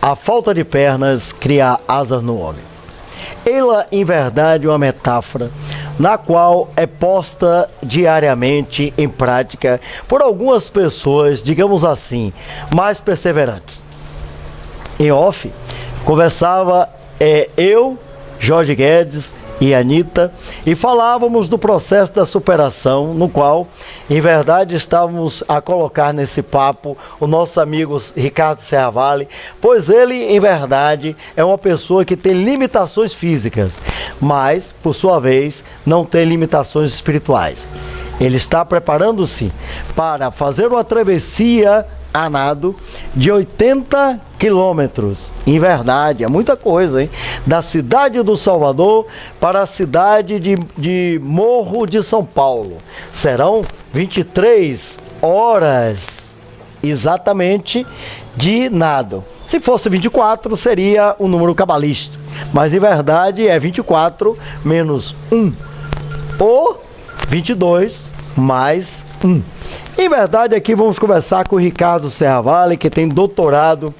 A falta de pernas cria asas no homem. Ela, em verdade, é uma metáfora na qual é posta diariamente em prática por algumas pessoas, digamos assim, mais perseverantes. Em off, conversava eu, Jorge Guedes e Anitta, e falávamos do processo da superação, no qual, em verdade, estávamos a colocar nesse papo o nosso amigo Ricardo Serravalle, pois ele, em verdade, é uma pessoa que tem limitações físicas, mas, por sua vez, não tem limitações espirituais. Ele está preparando-se para fazer uma travessia a nado de 80 quilômetros. Em verdade, é muita coisa, hein? Da cidade do Salvador para a cidade de Morro de São Paulo. Serão 23 horas exatamente de nado. Se fosse 24, seria um número cabalístico. Mas em verdade é 24 menos 1. Ou 22 mais 1. Em verdade, aqui vamos conversar com o Ricardo Serravalle, que tem doutorado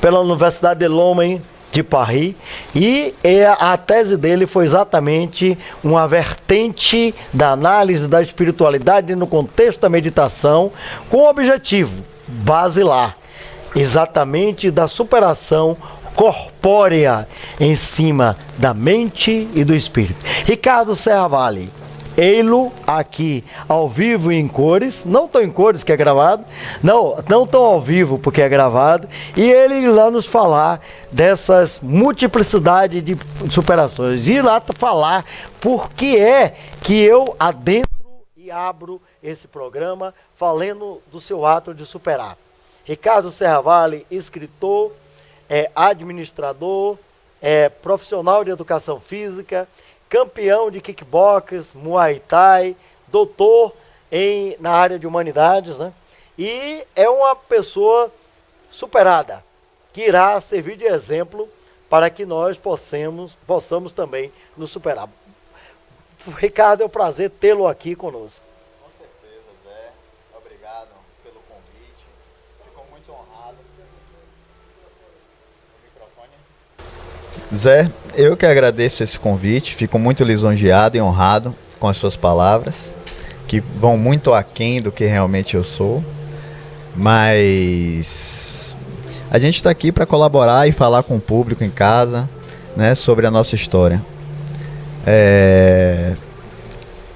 pela Universidade de Lomé de Paris, e a tese dele foi exatamente uma vertente da análise da espiritualidade no contexto da meditação, com o objetivo basilar, exatamente da superação corpórea em cima da mente e do espírito. Ricardo Serravalle, ei-lo aqui ao vivo e em cores, não tão em cores que é gravado, não tão ao vivo porque é gravado, e ele irá nos falar dessas multiplicidade de superações, e irá falar por que é que eu adentro e abro esse programa falando do seu ato de superar. Ricardo Serravalle, escritor, administrador, profissional de educação física, campeão de kickbox, muay thai, doutor na área de humanidades, né? E é uma pessoa superada, que irá servir de exemplo para que nós possamos também nos superar. Ricardo, é um prazer tê-lo aqui conosco. Com certeza, Zé. Obrigado pelo convite. Fico muito honrado. O microfone. Zé, eu que agradeço esse convite, fico muito lisonjeado e honrado com as suas palavras, que vão muito aquém do que realmente eu sou, mas a gente está aqui para colaborar e falar com o público em casa, né, sobre a nossa história.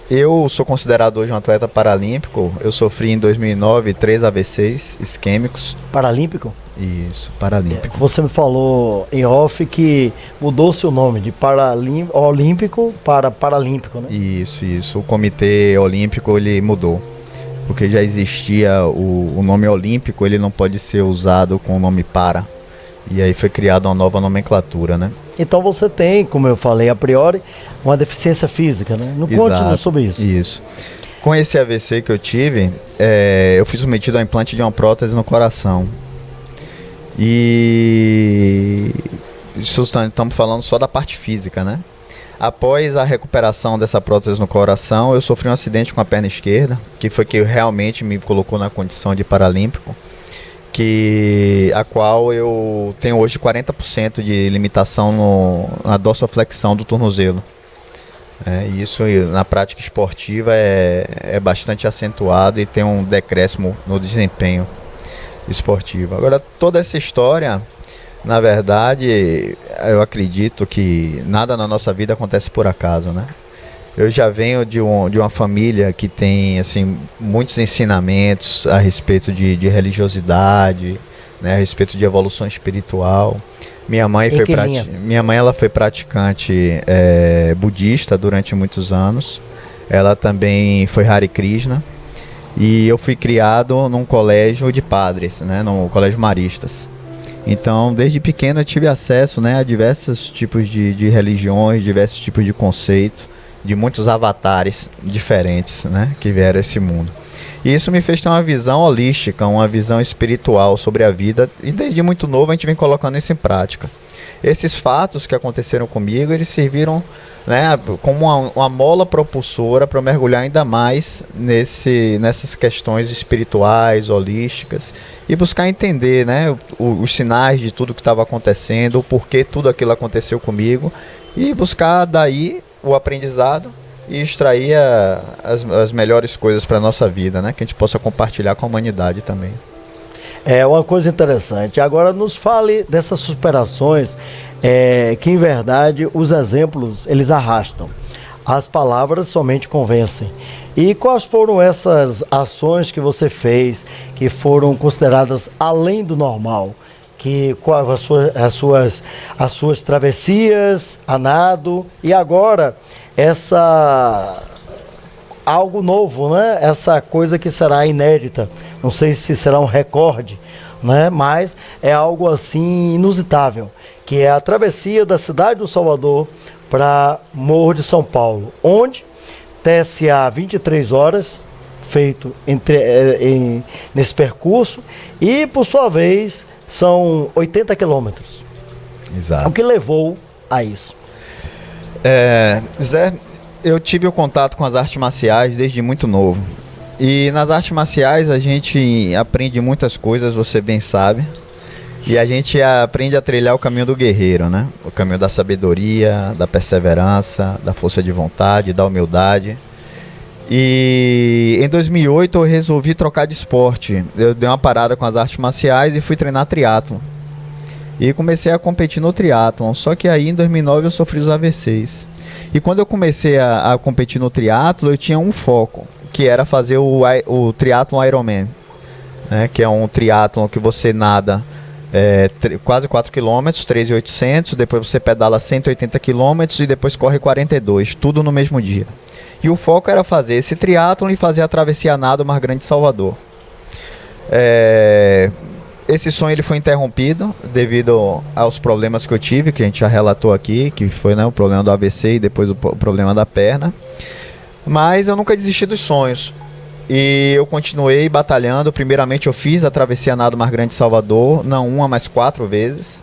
Eu sou considerado hoje um atleta paralímpico. Eu sofri em 2009 3 AVCs isquêmicos. Paralímpico? Isso, paralímpico. Você me falou em off que mudou-se o nome de olímpico para paralímpico, né? Isso. O Comitê Olímpico ele mudou, porque já existia o nome olímpico, ele não pode ser usado com o nome para. E aí foi criada uma nova nomenclatura, né? Então você tem, como eu falei a priori, uma deficiência física, né? Não conte sobre isso. Isso. Com esse AVC que eu tive, eu fui submetido ao implante de uma prótese no coração. E estamos falando só da parte física, né? Após a recuperação dessa prótese no coração, eu sofri um acidente com a perna esquerda, que foi que realmente me colocou na condição de paralímpico, a qual eu tenho hoje 40% de limitação na dorsoflexão do tornozelo. Isso na prática esportiva é bastante acentuado e tem um decréscimo no desempenho esportivo. Agora, toda essa história, na verdade, eu acredito que nada na nossa vida acontece por acaso, né? Eu já venho de uma família que tem assim, muitos ensinamentos a respeito de religiosidade, né, a respeito de evolução espiritual. Minha mãe ela foi praticante budista durante muitos anos. Ela também foi Hare Krishna. E eu fui criado num colégio de padres, né, no colégio maristas. Então, desde pequeno eu tive acesso, né, a diversos tipos de religiões, diversos tipos de conceitos, de muitos avatares diferentes, né, que vieram a esse mundo. E isso me fez ter uma visão holística, uma visão espiritual sobre a vida, e desde muito novo a gente vem colocando isso em prática. Esses fatos que aconteceram comigo, eles serviram né, como uma mola propulsora para mergulhar ainda mais nessas questões espirituais, holísticas, e buscar entender, né, os sinais de tudo que estava acontecendo, o porquê tudo aquilo aconteceu comigo, e buscar daí o aprendizado e extrair as melhores coisas para a nossa vida, né, que a gente possa compartilhar com a humanidade também. É uma coisa interessante. Agora nos fale dessas superações, que em verdade os exemplos eles arrastam. As palavras somente convencem. E quais foram essas ações que você fez que foram consideradas além do normal? Quais as suas travessias a nado e agora algo novo, né? Essa coisa que será inédita. Não sei se será um recorde, né? Mas é algo assim inusitável, que é a travessia da cidade do Salvador para Morro de São Paulo, onde TSA 23 horas feito nesse percurso e por sua vez são 80 quilômetros. Exato. O que levou a isso? Zé, eu tive o contato com as artes marciais desde muito novo. E nas artes marciais a gente aprende muitas coisas, você bem sabe. E a gente aprende a trilhar o caminho do guerreiro, né? O caminho da sabedoria, da perseverança, da força de vontade, da humildade. E em 2008 eu resolvi trocar de esporte. Eu dei uma parada com as artes marciais e fui treinar triatlon. E comecei a competir no triatlon. Só que aí em 2009 eu sofri os AVCs. E quando eu comecei a competir no triatlo, eu tinha um foco, que era fazer o triatlon Ironman, né? Que é um triatlon que você nada quase 4 km, 3.800, depois você pedala 180 km e depois corre 42, tudo no mesmo dia. E o foco era fazer esse triatlon e fazer a travessia a nado Mar Grande Salvador. Esse sonho ele foi interrompido devido aos problemas que eu tive, que a gente já relatou aqui, que foi, né, o problema do AVC e depois o problema da perna. Mas eu nunca desisti dos sonhos. E eu continuei batalhando. Primeiramente eu fiz a travessia nado Mar Grande Salvador, não uma, mas 4 vezes.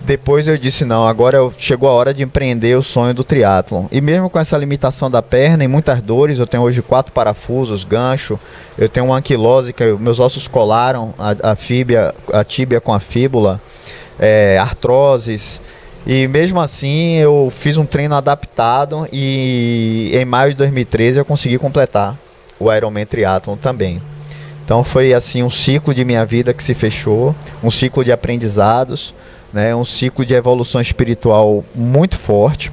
Depois eu disse, não, agora chegou a hora de empreender o sonho do triatlon. E mesmo com essa limitação da perna e muitas dores, eu tenho hoje 4 parafusos, gancho, eu tenho uma anquilose, que meus ossos colaram, a tíbia com a fíbula, artroses. E mesmo assim eu fiz um treino adaptado e em maio de 2013 eu consegui completar o Ironman Triathlon também. Então foi assim um ciclo de minha vida que se fechou, um ciclo de aprendizados, né, um ciclo de evolução espiritual muito forte.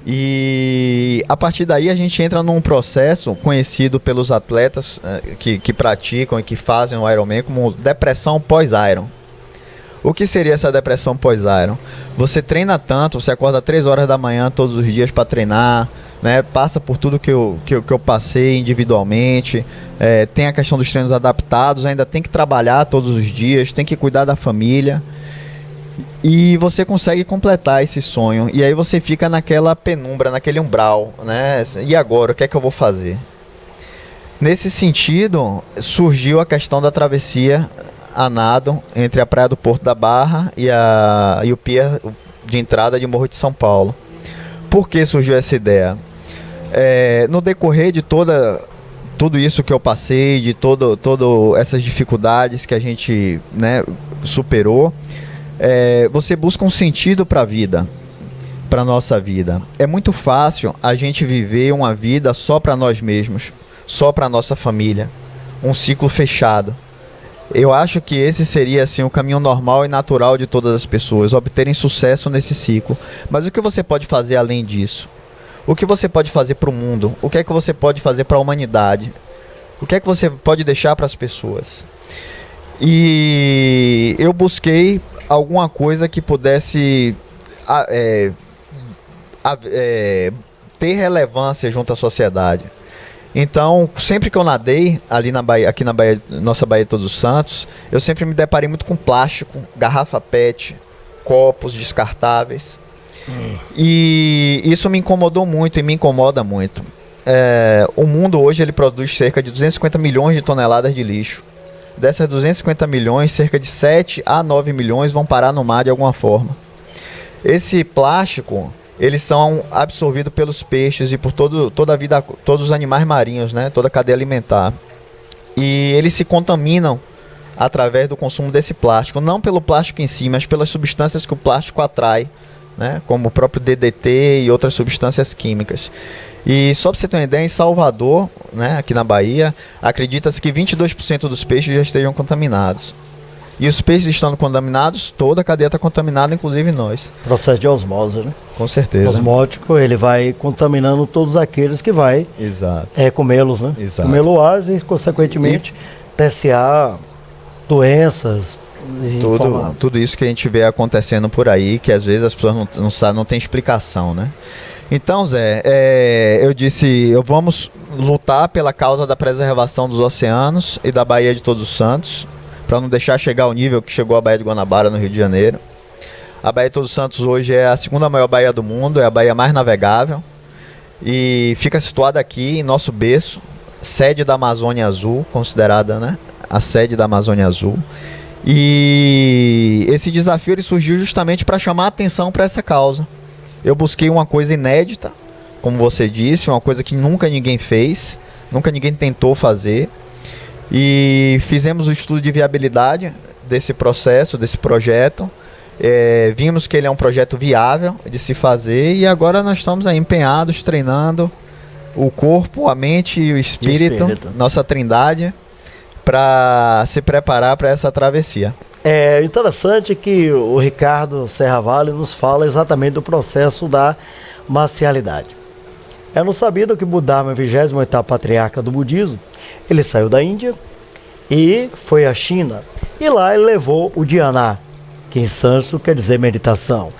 E a partir daí a gente entra num processo conhecido pelos atletas que praticam e que fazem o Ironman como depressão pós-Iron. O que seria essa depressão pós-Iron? Você treina tanto, você acorda 3 horas da manhã todos os dias para treinar, né, passa por tudo que eu passei individualmente, tem a questão dos treinos adaptados, ainda tem que trabalhar todos os dias, tem que cuidar da família. E você consegue completar esse sonho. E aí você fica naquela penumbra, naquele umbral, né? E agora, o que é que eu vou fazer? Nesse sentido, surgiu a questão da travessia a nado entre a Praia do Porto da Barra e o pier de entrada de Morro de São Paulo. Por que surgiu essa ideia? No decorrer de tudo isso que eu passei, de todas essas dificuldades que a gente, né, superou, você busca um sentido para a vida, para a nossa vida. É muito fácil a gente viver uma vida só para nós mesmos, só para nossa família, um ciclo fechado. Eu acho que esse seria assim o caminho normal e natural de todas as pessoas, obterem sucesso nesse ciclo. Mas o que você pode fazer além disso? O que você pode fazer para o mundo? O que é que você pode fazer para a humanidade? O que é que você pode deixar para as pessoas? E eu busquei alguma coisa que pudesse ter relevância junto à sociedade. Então, sempre que eu nadei ali na Bahia, aqui na Bahia, nossa Baía de Todos os Santos, eu sempre me deparei muito com plástico, garrafa PET, copos descartáveis. E isso me incomodou muito e me incomoda muito. O mundo hoje ele produz cerca de 250 milhões de toneladas de lixo. Dessas 250 milhões, cerca de 7 a 9 milhões vão parar no mar de alguma forma. Esse plástico, eles são absorvidos pelos peixes e por toda a vida, todos os animais marinhos, né? Toda a cadeia alimentar. E eles se contaminam através do consumo desse plástico, não pelo plástico em si, mas pelas substâncias que o plástico atrai, né? Como o próprio DDT e outras substâncias químicas. E só para você ter uma ideia, em Salvador, né, aqui na Bahia, acredita-se que 22% dos peixes já estejam contaminados. E os peixes estando contaminados, toda a cadeia está contaminada, inclusive nós. Processo de osmose, né? Com certeza. Osmótico, ele vai contaminando todos aqueles que vai Exato. Comê-los, né? Exato. Comê-lo as e, consequentemente, TCA, doenças. Tudo isso que a gente vê acontecendo por aí, que às vezes as pessoas não sabem, não tem explicação, né? Então, Zé, eu disse, vamos lutar pela causa da preservação dos oceanos e da Baía de Todos os Santos, para não deixar chegar ao nível que chegou a Baía de Guanabara, no Rio de Janeiro. A Baía de Todos os Santos hoje é a segunda maior baía do mundo, é a baía mais navegável e fica situada aqui em nosso berço, sede da Amazônia Azul, considerada, né, a sede da Amazônia Azul. E esse desafio ele surgiu justamente para chamar a atenção para essa causa. Eu busquei uma coisa inédita, como você disse, uma coisa que nunca ninguém fez, nunca ninguém tentou fazer. E fizemos o estudo de viabilidade desse processo, desse projeto. Vimos que ele é um projeto viável de se fazer e agora nós estamos aí empenhados, treinando o corpo, a mente e o espírito. Nossa trindade, para se preparar para essa travessia. É interessante que o Ricardo Serravalli nos fala exatamente do processo da marcialidade. É no sabido que Buda, a 28ª patriarca do budismo, ele saiu da Índia e foi à China. E lá ele levou o dhyana, que em sânscrito quer dizer meditação.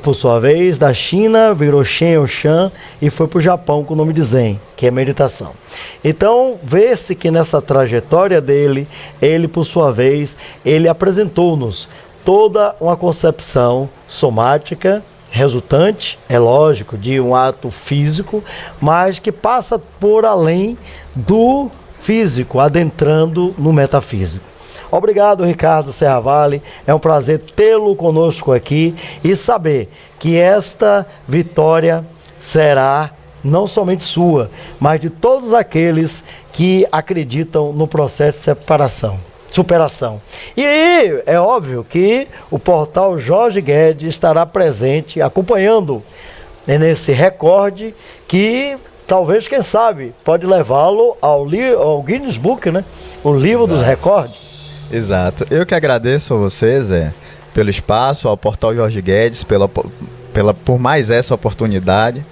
Por sua vez, da China virou Shen ou Shan e foi para o Japão com o nome de Zen, que é meditação. Então, vê-se que nessa trajetória dele, ele, por sua vez, ele apresentou-nos toda uma concepção somática, resultante, é lógico, de um ato físico, mas que passa por além do físico, adentrando no metafísico. Obrigado, Ricardo Serravalli, é um prazer tê-lo conosco aqui e saber que esta vitória será não somente sua, mas de todos aqueles que acreditam no processo de superação. E é óbvio que o portal Jorge Guedes estará presente, acompanhando nesse recorde que talvez, quem sabe, pode levá-lo ao Guinness Book, né? O livro dos recordes. Exato. Eu que agradeço a você, Zé, pelo espaço, ao portal Jorge Guedes, por mais essa oportunidade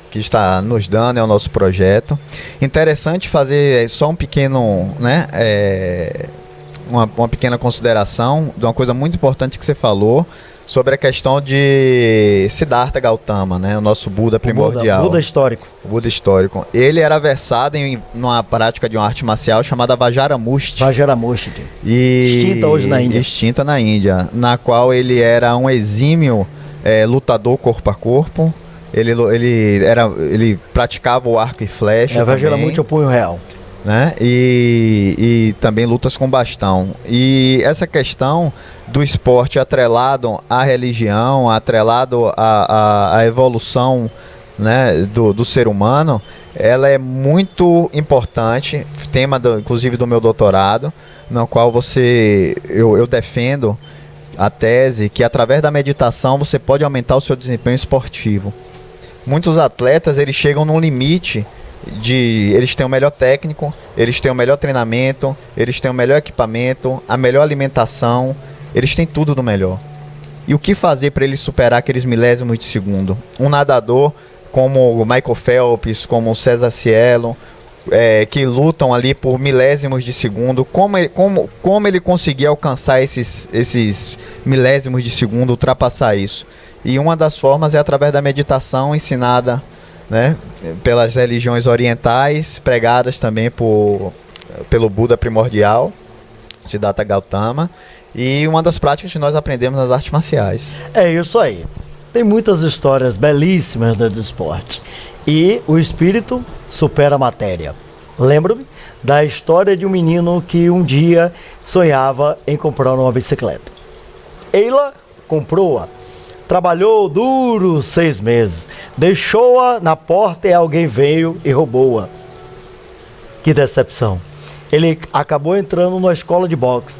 que está nos dando, é o nosso projeto. Interessante fazer só um pequeno, né, uma pequena consideração de uma coisa muito importante que você falou sobre a questão de Siddhartha Gautama, né, o nosso Buda primordial. Buda histórico. O Buda histórico. Ele era versado em uma prática de uma arte marcial chamada Vajramushti. Vajramushti. Extinta hoje na Índia. Extinta na Índia, na qual ele era um exímio lutador corpo a corpo. Ele praticava o arco e flecha. Vajramushti é o punho real. Né? E também lutas com bastão. E essa questão do esporte atrelado à religião, atrelado à evolução, né, do ser humano, ela é muito importante, tema inclusive do meu doutorado, no qual eu defendo a tese que através da meditação você pode aumentar o seu desempenho esportivo. Muitos atletas eles chegam num limite eles têm o melhor técnico, eles têm o melhor treinamento, eles têm o melhor equipamento, a melhor alimentação, eles têm tudo do melhor. E o que fazer para eles superar aqueles milésimos de segundo? Um nadador como o Michael Phelps, como o César Cielo, que lutam ali por milésimos de segundo, como ele conseguir alcançar esses milésimos de segundo, ultrapassar isso? E uma das formas é através da meditação ensinada, né, pelas religiões orientais, pregadas também pelo Buda primordial, Siddhartha Gautama, e uma das práticas que nós aprendemos nas artes marciais. É isso aí. Tem muitas histórias belíssimas do esporte. E o espírito supera a matéria. Lembro-me da história de um menino que um dia sonhava em comprar uma bicicleta. Ela comprou-a, Trabalhou duros 6 meses. Deixou-a na porta e alguém veio e roubou-a. Que decepção. Ele acabou entrando numa escola de boxe.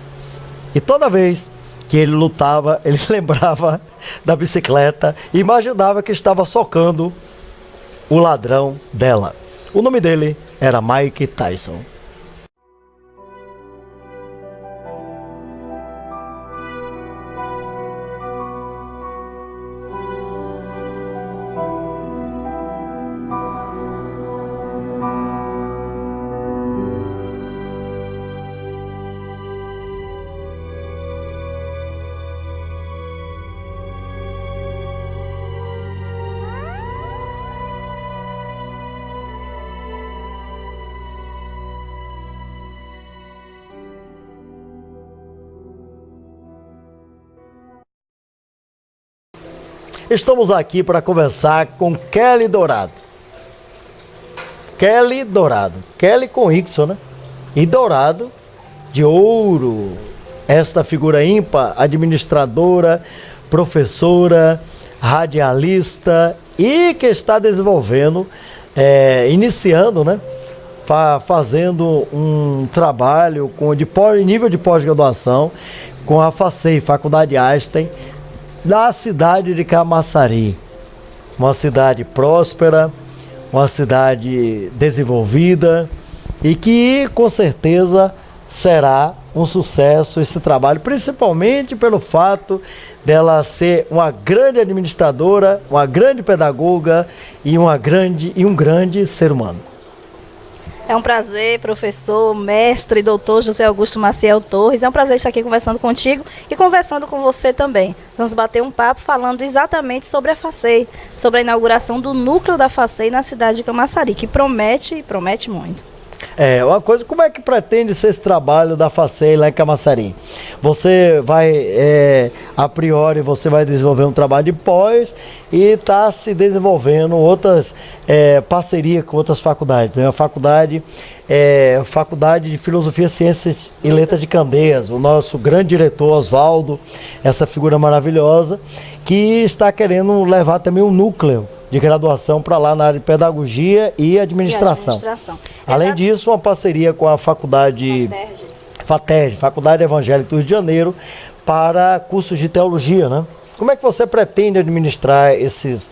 E toda vez que ele lutava, ele lembrava da bicicleta e imaginava que estava socando o ladrão dela. O nome dele era Mike Tyson. Estamos aqui para conversar com Kelly Dourado. Kelly Dourado. Kelly com Y, né? E Dourado de ouro. Esta figura ímpar, administradora, professora, radialista e que está desenvolvendo, iniciando, né? Fazendo um trabalho nível de pós-graduação com a FACEI, Faculdade Einstein, na cidade de Camaçari, uma cidade próspera, uma cidade desenvolvida e que com certeza será um sucesso esse trabalho, principalmente pelo fato dela ser uma grande administradora, uma grande pedagoga e um grande ser humano. É um prazer, professor, mestre, doutor José Augusto Maciel Torres. É um prazer estar aqui conversando contigo e conversando com você também. Vamos bater um papo falando exatamente sobre a FACEI, sobre a inauguração do núcleo da FACEI na cidade de Camaçari, que promete e promete muito. Uma coisa, como é que pretende ser esse trabalho da FACEI lá em Camaçari? Você vai, a priori, você vai desenvolver um trabalho de pós e está se desenvolvendo outras parcerias com outras faculdades. A Faculdade de Filosofia, Ciências e Letras de Candeias, o nosso grande diretor Oswaldo, essa figura maravilhosa, que está querendo levar também um núcleo de graduação para lá na área de pedagogia e administração. Além disso, uma parceria com a Faculdade FATERJ, Faculdade Evangélica do Rio de Janeiro, para cursos de teologia, né? Como é que você pretende administrar esses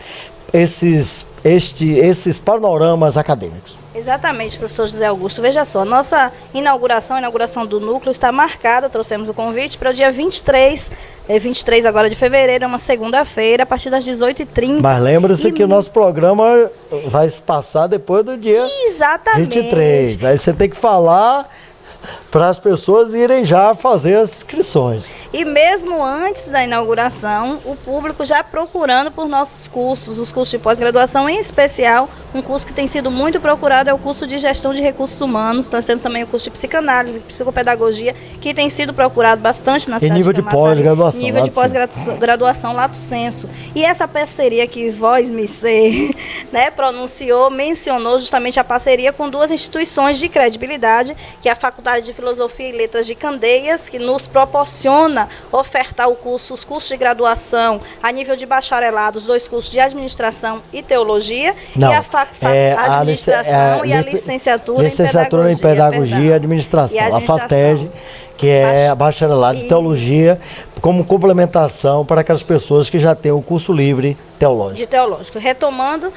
panoramas acadêmicos? Exatamente, professor José Augusto. Veja só, nossa inauguração, a inauguração do núcleo está marcada, trouxemos o convite para o dia 23 agora de fevereiro, é uma segunda-feira, a partir das 18h30. Mas lembre-se que o nosso programa vai se passar depois do dia 23. Aí você tem que falar para as pessoas irem já fazer as inscrições. E mesmo antes da inauguração, o público já procurando por nossos cursos, os cursos de pós-graduação, em especial, um curso que tem sido muito procurado é o curso de Gestão de Recursos Humanos. Nós temos também o curso de Psicanálise, Psicopedagogia, que tem sido procurado bastante na cidade de Camaçari. Nível de pós-graduação, lato sensu. E essa parceria que Voz Me Ser, né, mencionou justamente a parceria com duas instituições de credibilidade, que é a Faculdade de Filosofia e Letras de Candeias, que nos proporciona ofertar os cursos de graduação a nível de bacharelado, os 2 cursos de administração e teologia, e a administração e a licenciatura em pedagogia e administração, a FATERJ, que é a bacharelado em teologia, como complementação para aquelas pessoas que já têm o curso livre teológico. Retomando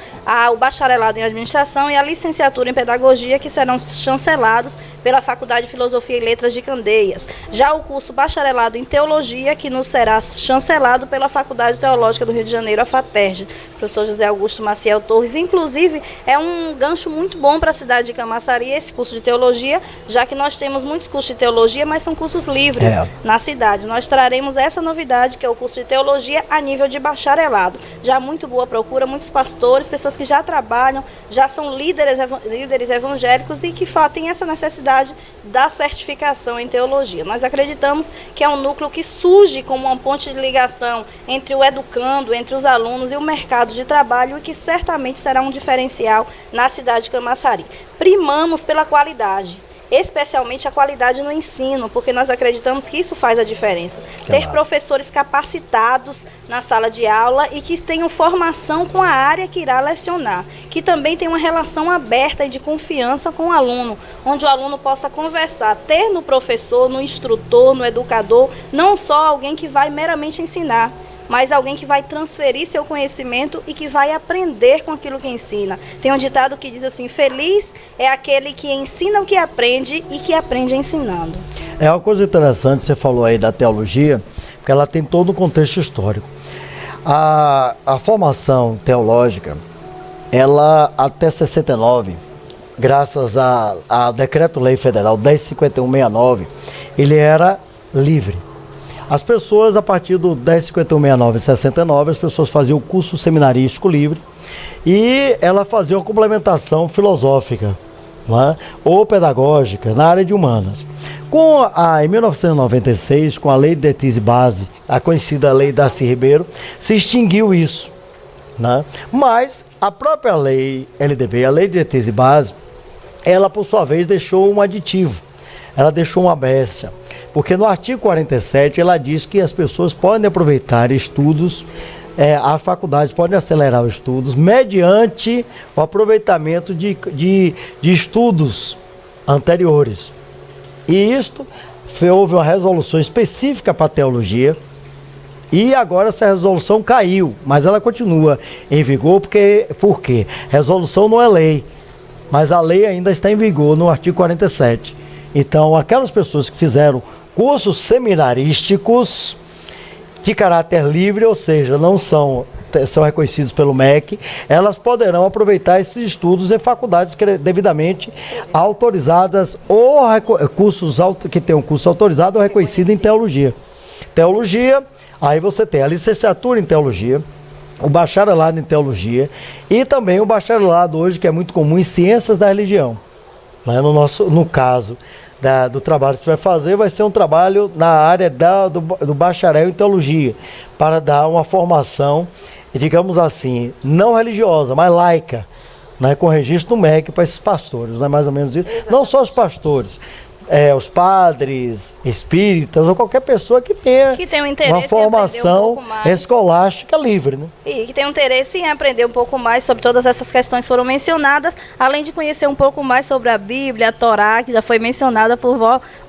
o bacharelado em administração e a licenciatura em pedagogia, que serão chancelados pela Faculdade de Filosofia e Letras de Candeias. Já o curso bacharelado em teologia, que nos será chancelado pela Faculdade Teológica do Rio de Janeiro, a FATERJ, professor José Augusto Maciel Torres. Inclusive, é um gancho muito bom para a cidade de Camaçari esse curso de teologia, já que nós temos muitos cursos de teologia, mas são cursos livres na cidade. Nós traremos essa novidade, que é o curso de teologia a nível de bacharelado. Já muito boa procura, muitos pastores, pessoas que já trabalham, já são líderes evangélicos e que têm essa necessidade da certificação em teologia. Nós acreditamos que é um núcleo que surge como uma ponte de ligação entre o educando, entre os alunos e o mercado de trabalho, e que certamente será um diferencial na cidade de Camaçari. Primamos pela qualidade. especialmente a qualidade no ensino, porque nós acreditamos que isso faz a diferença. Ter professores capacitados na sala de aula e que tenham formação com a área que irá lecionar, que também tenham uma relação aberta e de confiança com o aluno, onde o aluno possa conversar, ter no professor, no instrutor, no educador, não só alguém que vai meramente ensinar, mas alguém que vai transferir seu conhecimento e que vai aprender com aquilo que ensina. Tem um ditado que diz assim: feliz é aquele que ensina o que aprende e que aprende ensinando. É uma coisa interessante, você falou aí da teologia, porque ela tem todo um contexto histórico. A formação teológica, ela até 69, graças ao Decreto-Lei Federal 1051/69, ele era livre. As pessoas, a partir do 1051/69 e 69, as pessoas faziam o curso seminarístico livre e ela fazia uma complementação filosófica, não é? Ou pedagógica na área de humanas. Em 1996, com a Lei de Diretriz e Base, a conhecida Lei Darcy Ribeiro, se extinguiu isso, né? Mas a própria lei LDB, a Lei de Diretriz e Base, ela por sua vez deixou um aditivo, ela deixou uma brecha. Porque no artigo 47 ela diz que as pessoas podem aproveitar estudos, as faculdades podem acelerar os estudos mediante o aproveitamento de estudos anteriores. E isto houve uma resolução específica para a teologia e agora essa resolução caiu, mas ela continua em vigor por quê? Resolução não é lei, mas a lei ainda está em vigor no artigo 47. Então aquelas pessoas que fizeram cursos seminarísticos de caráter livre, ou seja, não são reconhecidos pelo MEC, elas poderão aproveitar esses estudos em faculdades devidamente autorizadas ou cursos que tenham curso autorizado ou reconhecido em teologia. Teologia, aí você tem a licenciatura em teologia, o bacharelado em teologia e também o bacharelado hoje, que é muito comum, em ciências da religião. Né? No caso do trabalho que você vai fazer, vai ser um trabalho na área do bacharel em teologia, para dar uma formação, digamos assim, não religiosa, mas laica, né, com registro no MEC para esses pastores, não é mais ou menos isso? Exatamente. Não só os pastores, os padres, espíritas ou qualquer pessoa que tenha um interesse uma formação escolástica livre, né? E que tenha um interesse em aprender um pouco mais sobre todas essas questões que foram mencionadas, além de conhecer um pouco mais sobre a Bíblia, a Torá, que já foi mencionada por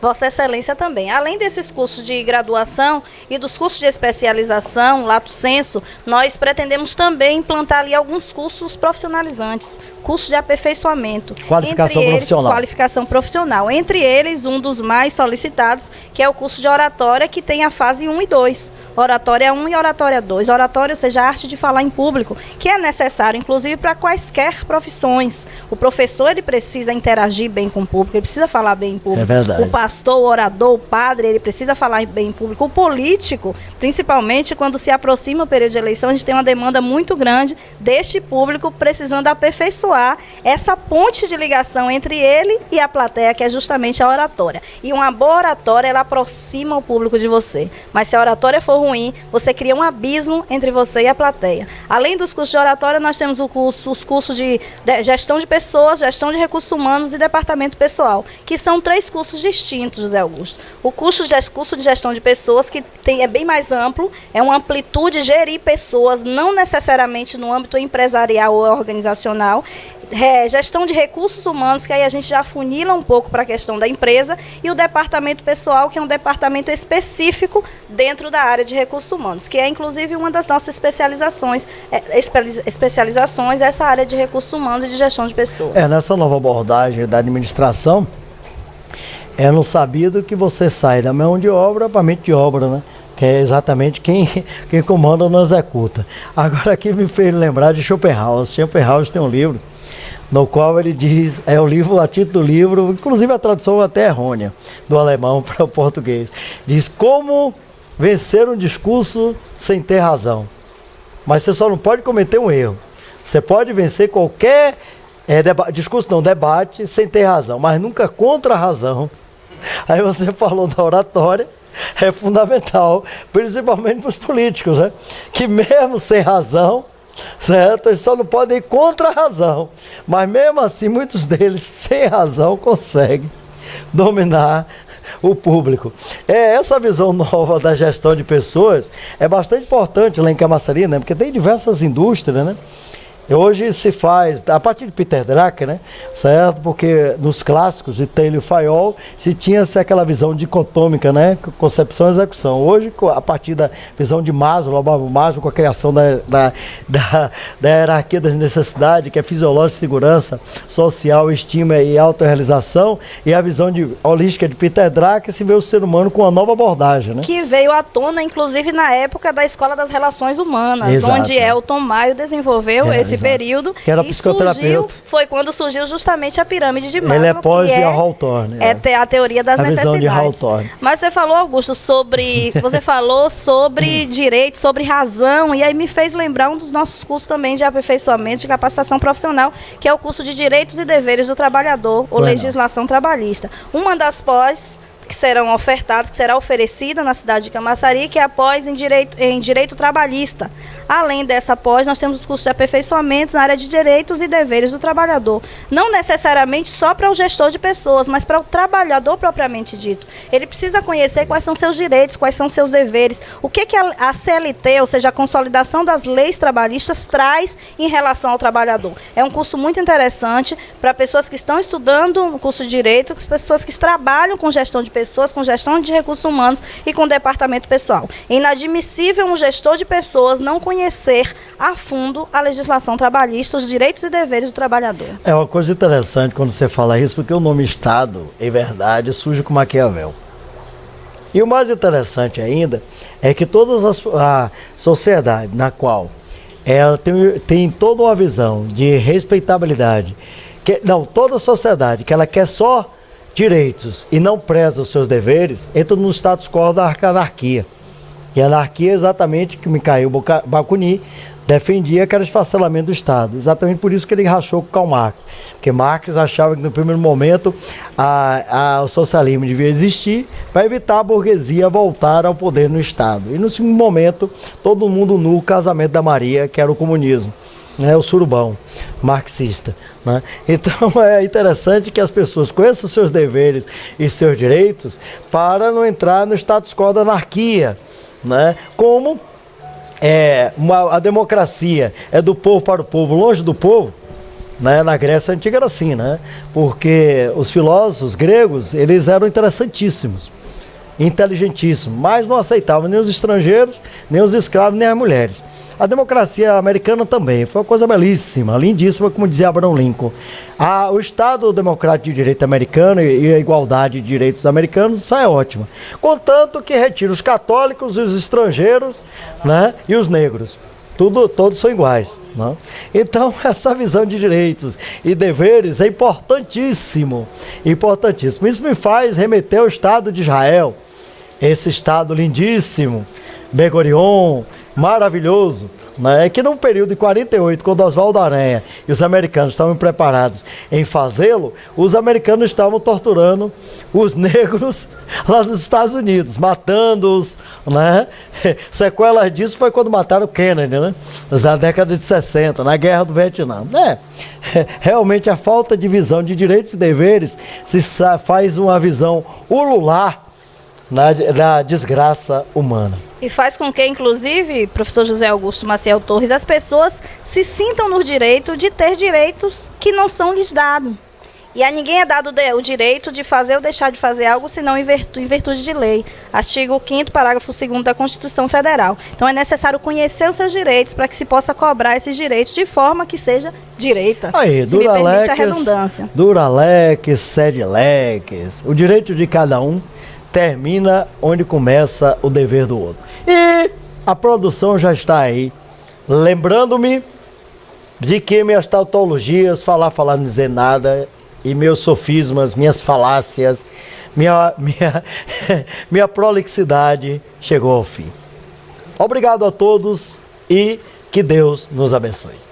Vossa Excelência também. Além desses cursos de graduação e dos cursos de especialização, lato sensu, nós pretendemos também implantar ali alguns cursos profissionalizantes, cursos de aperfeiçoamento. Qualificação profissional. Entre eles, um dos mais solicitados, que é o curso de oratória, que tem a fase 1 e 2. Oratória 1 e oratória 2. Oratória, ou seja, a arte de falar em público, que é necessário, inclusive, para quaisquer profissões. O professor, ele precisa interagir bem com o público, ele precisa falar bem em público. É verdade. O pastor, o orador, o padre, ele precisa falar bem em público. O político, principalmente quando se aproxima o período de eleição, a gente tem uma demanda muito grande deste público precisando aperfeiçoar essa ponte de ligação entre ele e a plateia, que é justamente a oratória. E uma boa oratória, ela aproxima o público de você. Mas se a oratória for ruim, você cria um abismo entre você e a plateia. Além dos cursos de oratória, nós temos os cursos de gestão de pessoas, gestão de recursos humanos e departamento pessoal, que são 3 cursos distintos, José Augusto. O curso de gestão de pessoas, que é bem mais amplo, é uma amplitude de gerir pessoas, não necessariamente no âmbito empresarial ou organizacional. Gestão de recursos humanos, que aí a gente já afunila um pouco para a questão da empresa, e o departamento pessoal, que é um departamento específico dentro da área de recursos humanos, que é inclusive uma das nossas especializações, essa área de recursos humanos e de gestão de pessoas. Nessa nova abordagem da administração, é no sabido que você sai da mão de obra para a mente de obra, né? Que é exatamente quem comanda não executa. Agora aqui me fez lembrar de Schopenhauer. Schopenhauer tem um livro no qual ele diz, o título do livro, inclusive a tradução até errônea, do alemão para o português, diz: como vencer um discurso sem ter razão. Mas você só não pode cometer um erro. Você pode vencer qualquer debate sem ter razão, mas nunca contra a razão. Aí você falou da oratória, é fundamental, principalmente para os políticos, né? Que mesmo sem razão, certo? Eles só não podem ir contra a razão, mas mesmo assim muitos deles sem razão conseguem dominar o público. Essa visão nova da gestão de pessoas é bastante importante lá em Camaçari, né? Porque tem diversas indústrias, né? Hoje se faz, a partir de Peter Drucker, né, certo? Porque nos clássicos de Taylor e Fayol se tinha aquela visão dicotômica, né, concepção e execução. Hoje, a partir da visão de Maslow com a criação da hierarquia das necessidades, que é fisiológica, segurança, social, estima e autorrealização, e a visão holística de Peter Drucker, se vê o ser humano com uma nova abordagem, né? Que veio à tona, inclusive, na época da Escola das Relações Humanas, Exato. Onde Elton Maio desenvolveu esse período, que era psicoterapeuta. Foi quando surgiu justamente a pirâmide de Maslow. Ele é pós de Hawthorne. É a teoria das necessidades. Visão de Hawthorne. Mas você falou, Augusto, você falou sobre direito, sobre razão, e aí me fez lembrar um dos nossos cursos também de aperfeiçoamento, de capacitação profissional, que é o curso de Direitos e Deveres do Trabalhador, ou Legislação Trabalhista. Uma das pós que serão ofertados, que será oferecida na cidade de Camaçari, que é a pós em direito trabalhista. Além dessa pós, nós temos os cursos de aperfeiçoamento na área de direitos e deveres do trabalhador. Não necessariamente só para o gestor de pessoas, mas para o trabalhador propriamente dito. Ele precisa conhecer quais são seus direitos, quais são seus deveres, o que a CLT, ou seja, a consolidação das leis trabalhistas, traz em relação ao trabalhador. É um curso muito interessante para pessoas que estão estudando o curso de direito, pessoas que trabalham com gestão de pessoas, com gestão de recursos humanos e com departamento pessoal. É inadmissível um gestor de pessoas não conhecer a fundo a legislação trabalhista, os direitos e deveres do trabalhador. É uma coisa interessante quando você fala isso, porque o nome Estado, em verdade, surge com Maquiavel. E o mais interessante ainda é que a sociedade na qual ela tem toda uma visão de respeitabilidade, toda a sociedade que ela quer só direitos e não preza os seus deveres, entra no status quo da anarquia. E a anarquia é exatamente que Mikhail Bakunin defendia, que era o esfacelamento do Estado. Exatamente por isso que ele rachou com Karl Marx. Porque Marx achava que no primeiro momento o socialismo devia existir para evitar a burguesia voltar ao poder no Estado. E no segundo momento, todo mundo no casamento da Maria, que era o comunismo. O surubão marxista, né? Então é interessante que as pessoas conheçam os seus deveres e seus direitos para não entrar no status quo da anarquia, né? Como a democracia é do povo para o povo, longe do povo, né? Na Grécia Antiga era assim, né? Porque os filósofos gregos, eles eram interessantíssimos, inteligentíssimos, mas não aceitavam nem os estrangeiros, nem os escravos, nem as mulheres. A democracia americana também foi uma coisa belíssima, lindíssima, como dizia Abraham Lincoln. O Estado Democrático de Direito americano e a igualdade de direitos americanos, isso é ótimo. Contanto que retira os católicos, os estrangeiros, né, e os negros. Todos são iguais, né? Então, essa visão de direitos e deveres é importantíssimo, importantíssimo. Isso me faz remeter ao Estado de Israel, esse Estado lindíssimo, Ben-Gurion, maravilhoso, né? Que no período de 48, quando Oswaldo Aranha e os americanos estavam preparados em fazê-lo, os americanos estavam torturando os negros lá nos Estados Unidos, matando-os, né? Sequelas disso foi quando mataram o Kennedy, né? Na década de 60, na Guerra do Vietnã. Realmente a falta de visão de direitos e deveres se faz uma visão ulular da desgraça humana. E faz com que, inclusive, professor José Augusto Maciel Torres, as pessoas se sintam no direito de ter direitos que não são lhes dados. E a ninguém é dado o direito de fazer ou deixar de fazer algo, senão em virtude de lei. Artigo 5º, parágrafo 2º da Constituição Federal. Então é necessário conhecer os seus direitos para que se possa cobrar esses direitos de forma que seja direita. Aí, se me permite a redundância. Duralex, Sedilex, o direito de cada um termina onde começa o dever do outro. E a produção já está aí, lembrando-me de que minhas tautologias, falar, não dizer nada, e meus sofismas, minhas falácias, minha prolixidade chegou ao fim. Obrigado a todos e que Deus nos abençoe.